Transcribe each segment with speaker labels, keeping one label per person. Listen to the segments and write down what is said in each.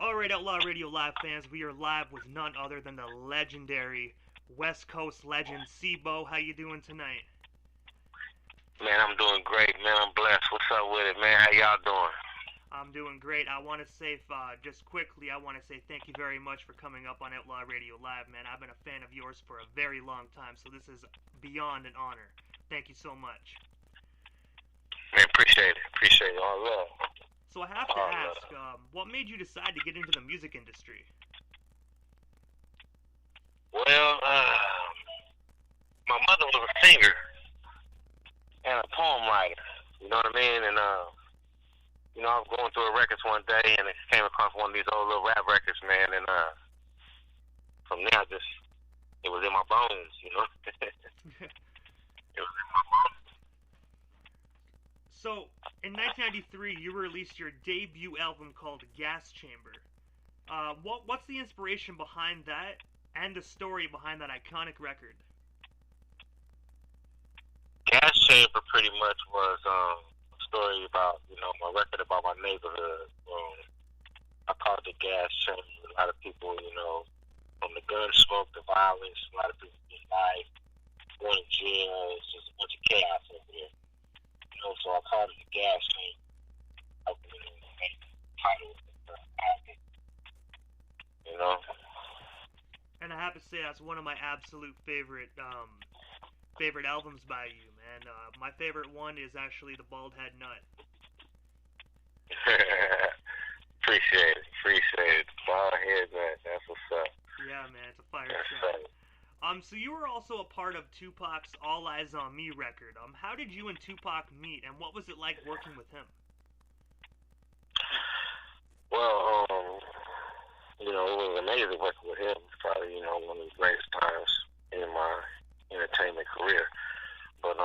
Speaker 1: Alright, Outlaw Radio Live fans, we are live with none other than the legendary West Coast legend, Sibo. How you doing tonight?
Speaker 2: Man, I'm doing great, man. I'm blessed. What's up with it, man? How y'all doing?
Speaker 1: I'm doing great. I want to say, just quickly, I want to say thank you very much for coming up on Outlaw Radio Live, man. I've been a fan of yours for a very long time, so this is beyond an honor. Thank you so much.
Speaker 2: Man, appreciate it. Appreciate it. All love.
Speaker 1: So I have to ask, what made you decide to get into the music industry?
Speaker 2: Well, my mother was a singer and a poem writer. You know what I mean? And, I was going through her records one day and I came across one of these old little rap records, man. And from there, it was in my bones, you know? It was in my bones.
Speaker 1: So, in 1993, you released your debut album called Gas Chamber. What's the inspiration behind that and the story behind that iconic record?
Speaker 2: Gas Chamber pretty much was a story about, my record about my neighborhood. I call it the Gas Chamber. A lot of people, from the gun smoke, the violence, a lot of people just died, going to jail. It's just a bunch of chaos over there. So I called it the Gas Chamber. I was the title of the album.
Speaker 1: And I have to say that's one of my absolute favorite albums by you, man. My favorite one is actually the Bald Head Nut.
Speaker 2: Appreciate it. Bald Head Nut, that's what's up.
Speaker 1: Yeah, man, it's a fire track. So you were also a part of Tupac's All Eyes on Me record. How did you and Tupac meet, and what was it like working with him?
Speaker 2: Well, it was amazing working with him. It's probably, one of the greatest times in my entertainment career. But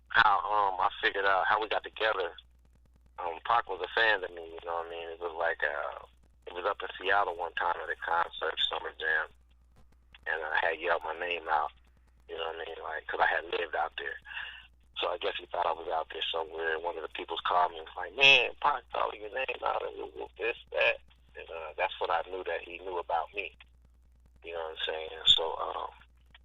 Speaker 2: how I figured out how we got together. Pac was a fan of me, you know what I mean? It was like it was up in Seattle one time at a concert, Summer Jam. And I had yelled my name out, you know what I mean, because I had lived out there. So I guess he thought I was out there somewhere. One of the people's called me and was like, man, Pac calling your name out, and this, that. And that's when I knew that he knew about me, you know what I'm saying? So,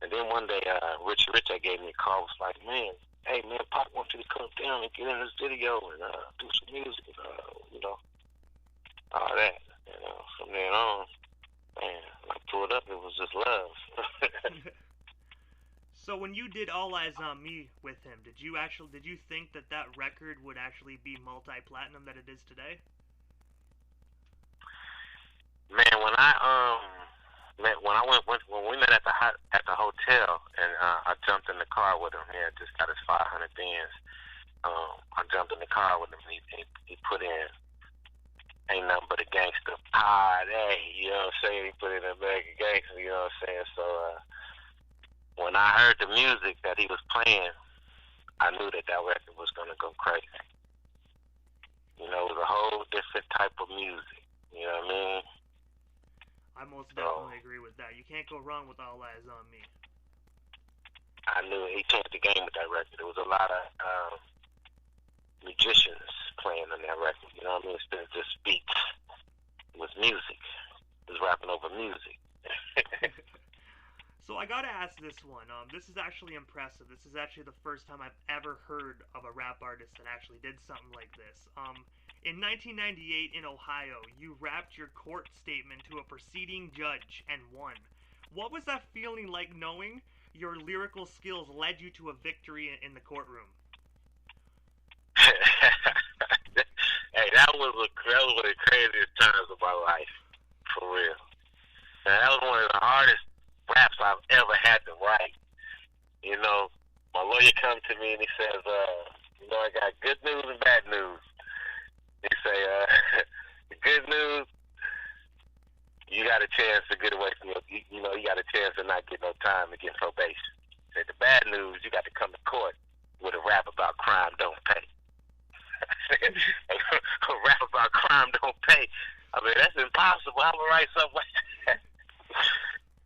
Speaker 2: and then one day, Rich gave me a call, was like, man, hey, man, Pac wants you to come down and get in this video and do some music, all that. From then on, man, when I pulled up, it was just love.
Speaker 1: So when you did All Eyes on Me with him, did you think that record would actually be multi-platinum that it is today?
Speaker 2: Man, when we met at the hotel and I jumped in the car with him, he had just got his 500 ends. I jumped in the car with him. He put in Ain't Nothing But a Gangster Party, you know what I'm saying? He put in a bag of gangster, you know what I'm saying? So when I heard the music that he was playing, I knew that record was gonna go crazy. It was a whole different type of music. You know what I mean?
Speaker 1: I most definitely agree with that. You can't go wrong with All Eyes on Me.
Speaker 2: I knew he changed the game with that record. There was a lot of musicians playing on that record. You know what I mean? Instead of just beats, it was music. It was rapping over music.
Speaker 1: So I gotta ask this one. This is actually impressive. This is actually the first time I've ever heard of a rap artist that actually did something like this. In 1998 in Ohio, you rapped your court statement to a preceding judge and won. What was that feeling like knowing your lyrical skills led you to a victory in the courtroom?
Speaker 2: Hey, that was one of the craziest times of my life, for real. And that was one of the hardest raps I've ever had to write. My lawyer comes to me and he says, I got good news and bad news. He say, the good news, you got a chance to get away from you got a chance to not get no time to get probation. He said, the bad news, you got to come to court with a rap about crime don't pay. A rap about crime don't pay. I mean, that's impossible. I'm gonna write something like that.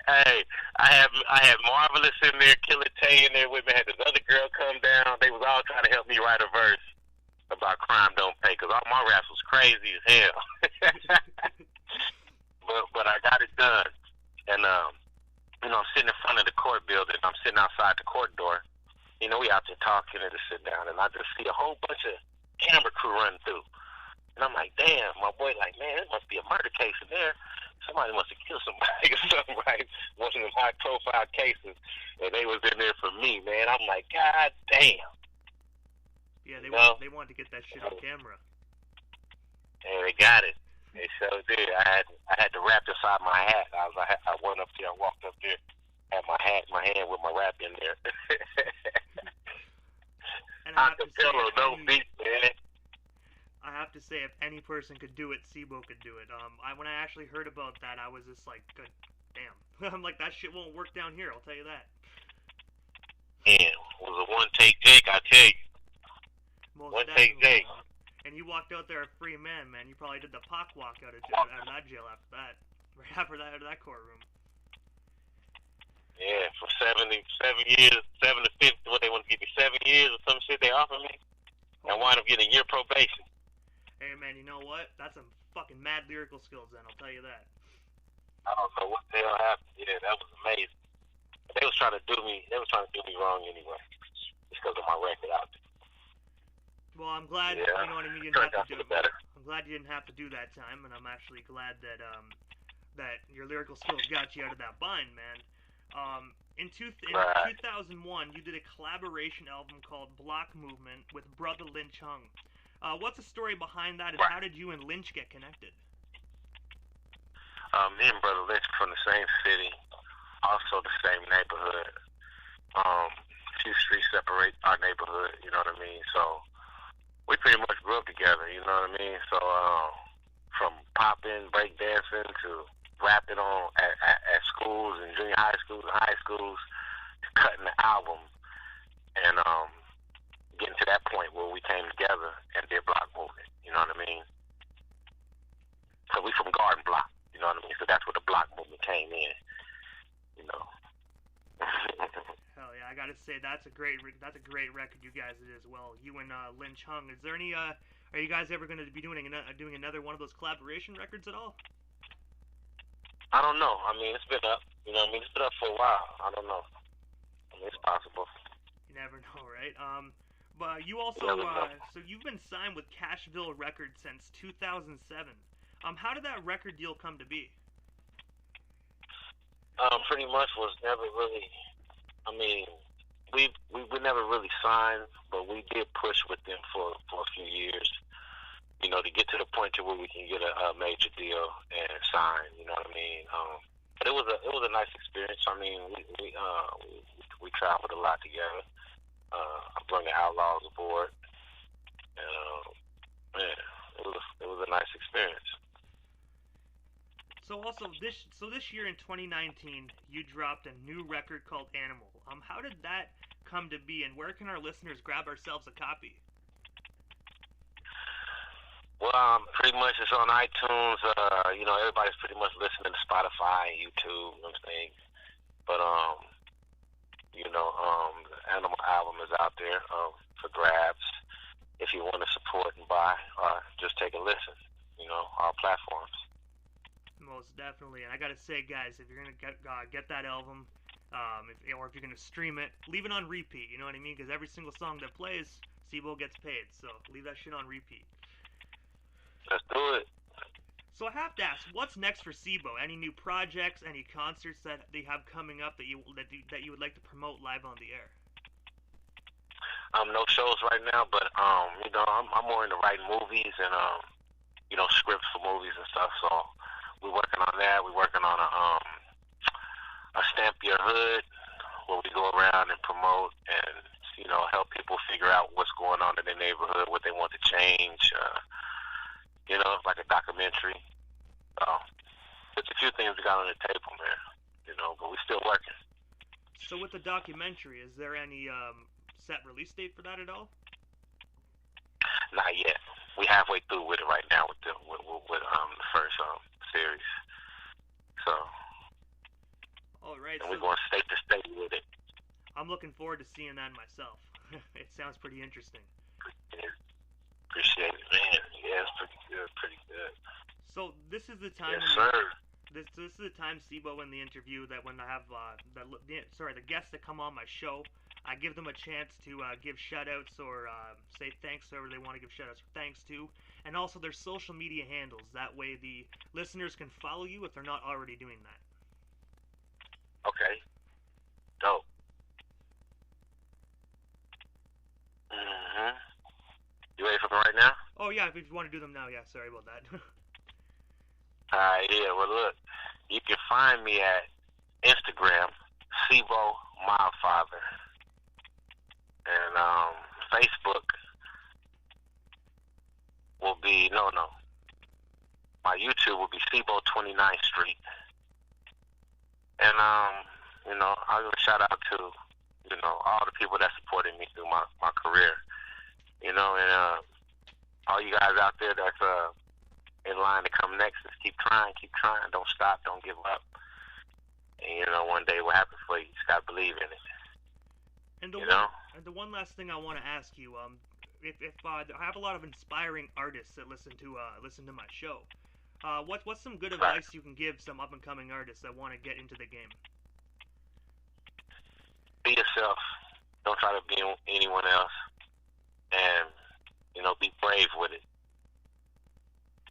Speaker 2: Hey, I had Marvelous in there, Killer Tay in there with me. I had this other girl come down. They was all trying to help me write a verse about crime don't pay, because all my raps was crazy as hell. outside the court door. You know, we out there talking and just sit down, and I just see a whole bunch of camera crew running through. And I'm like, damn, my boy, like, man, it must be a murder case in there. Somebody must have killed somebody or something, right? One of them high-profile cases, and they was in there for me, man. I'm like, God damn.
Speaker 1: Yeah, they wanted to get that shit on camera.
Speaker 2: And they got it. They sure did. I had to wrap inside my hat. I went up there, I walked up there, had my hat in my hand with my wrap in there.
Speaker 1: And I have to say,
Speaker 2: no beat, man.
Speaker 1: I have to say, if any person could do it, Sibo could do it. When I actually heard about that, I was just like, good damn. I'm like, that shit won't work down here, I'll tell you that.
Speaker 2: Damn, it was a one-take Jake, I tell you.
Speaker 1: Most
Speaker 2: one-take Jake.
Speaker 1: And you walked out there a free man. You probably did the Pac walk out of that jail after that. Right after that, out of that courtroom.
Speaker 2: Yeah, for 7 years, 7 to 50, what they want to give me 7 years or some shit they offered me. I wound up getting a year probation.
Speaker 1: Hey man, you know what? That's some fucking mad lyrical skills then, I'll tell you that.
Speaker 2: I don't know what the hell happened. Yeah, that was amazing. They was trying to do me wrong anyway. Just because of my record out there.
Speaker 1: Well, I'm glad,
Speaker 2: yeah,
Speaker 1: you know what I mean, you didn't have to do it.
Speaker 2: Better.
Speaker 1: I'm glad you didn't have to do that time, and I'm actually glad that that your lyrical skills got you out of that bind, man. In 2001, you did a collaboration album called Block Movement with Brother Lynch Hung. What's the story behind that, and how did you and Lynch get connected?
Speaker 2: Me and Brother Lynch from the same city, also the same neighborhood. A few streets separate our neighborhood, you know what I mean? So we pretty much grew up together, you know what I mean? So from popping, break dancing to rapping on at schools and junior high schools and high schools, to cutting the album and getting to that point where we came together and did Block Movement, you know what I mean? So we from Garden Block, you know what I mean? So that's where the Block Movement came in, you know.
Speaker 1: Hell yeah, I gotta say that's a great record you guys did as well. You and Lynch Hung. Is there any are you guys ever going to be doing another one of those collaboration records at all?
Speaker 2: I don't know. I mean, it's been up. You know what I mean? It's been up for a while. I don't know. I mean, it's possible.
Speaker 1: You never know, right? But you also so you've been signed with Cashville Records since 2007. How did that record deal come to be?
Speaker 2: Pretty much was never really. I mean, we never really signed, but we did push with them for a few years. You know, to get to the point to where we can get a major deal and sign. You know what I mean? But it was a nice experience. I mean, we traveled a lot together. I brought the Outlaws aboard. Man, it was a nice experience.
Speaker 1: So also this year in 2019, you dropped a new record called Animal. How did that come to be, and where can our listeners grab ourselves a copy?
Speaker 2: Well, pretty much it's on iTunes. You know, everybody's pretty much listening to Spotify and YouTube, you know what I'm saying? But you know, the Animal album is out there for grabs. If you want to support and buy, just take a listen. You know, all platforms.
Speaker 1: Most definitely, and I gotta say, guys, if you're gonna get that album, or if you're gonna stream it, leave it on repeat. You know what I mean? Because every single song that plays, Sibo gets paid. So leave that shit on repeat.
Speaker 2: Let's do it.
Speaker 1: So I have to ask, what's next for Sibo? Any new projects? Any concerts that they have coming up that you would like to promote live on the air?
Speaker 2: No shows right now, but you know, I'm more into writing movies and you know, scripts for movies and stuff. So we're working on that. We're working on a Stamp Your Hood, where we go around and promote and, you know, help people figure out what's going on in their neighborhood, what they want to change. You know, it's like a documentary. So there's a few things we got on the table, man. You know, but we're still working.
Speaker 1: So with the documentary, is there any set release date for that at all?
Speaker 2: Not yet. We're halfway through with it right now with the first series. So.
Speaker 1: All right.
Speaker 2: And we're going state to state with it.
Speaker 1: I'm looking forward to seeing that myself. It sounds pretty interesting.
Speaker 2: Yeah. Appreciate it, man. Yeah, it's pretty good.
Speaker 1: So this is the time.
Speaker 2: Yes, sir.
Speaker 1: This is the time, Sibo, in the interview that when I have the guests that come on my show, I give them a chance to give shoutouts or say thanks to whoever they want to give shoutouts or thanks to, and also their social media handles. That way, the listeners can follow you if they're not already doing that.
Speaker 2: Okay. Dope. Mhm. You ready for me right now?
Speaker 1: Oh yeah, if you want to do them now, yeah. Sorry about that.
Speaker 2: Yeah. Well, look, you can find me at Instagram, Sibo Mildfather, and Facebook will be no. My YouTube will be Sibo 29th Street, and I'll give a shout out to all the people that supported me through my career, and all you guys out there that's in line to come next, just keep trying, don't stop, don't give up. And one day what happens for you, you just gotta believe in it.
Speaker 1: And the one last thing I want to ask you, if I have a lot of inspiring artists that listen to my show, what's some good advice you can give some up and coming artists that want to get into the game?
Speaker 2: Be yourself. Don't try to be anyone else, and be brave with it.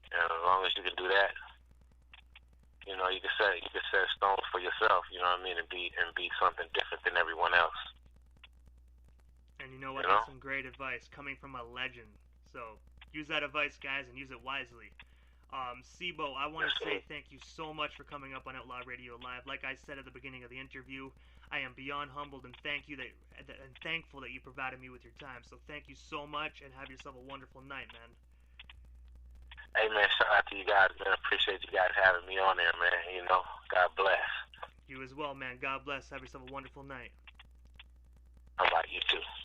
Speaker 2: And as long as you can do that, you can set stones for yourself. You know what I mean, and be something different than everyone else.
Speaker 1: And you know what? That's some great advice coming from a legend. So use that advice, guys, and use it wisely. Sibo, I want to say thank you so much for coming up on Outlaw Radio Live. Like I said at the beginning of the interview, I am beyond humbled and thankful that you provided me with your time. So thank you so much, and have yourself a wonderful night, man.
Speaker 2: Hey, man, shout out to you guys, man. Appreciate you guys having me on there, man. God bless.
Speaker 1: You as well, man. God bless. Have yourself a wonderful night.
Speaker 2: How about you too?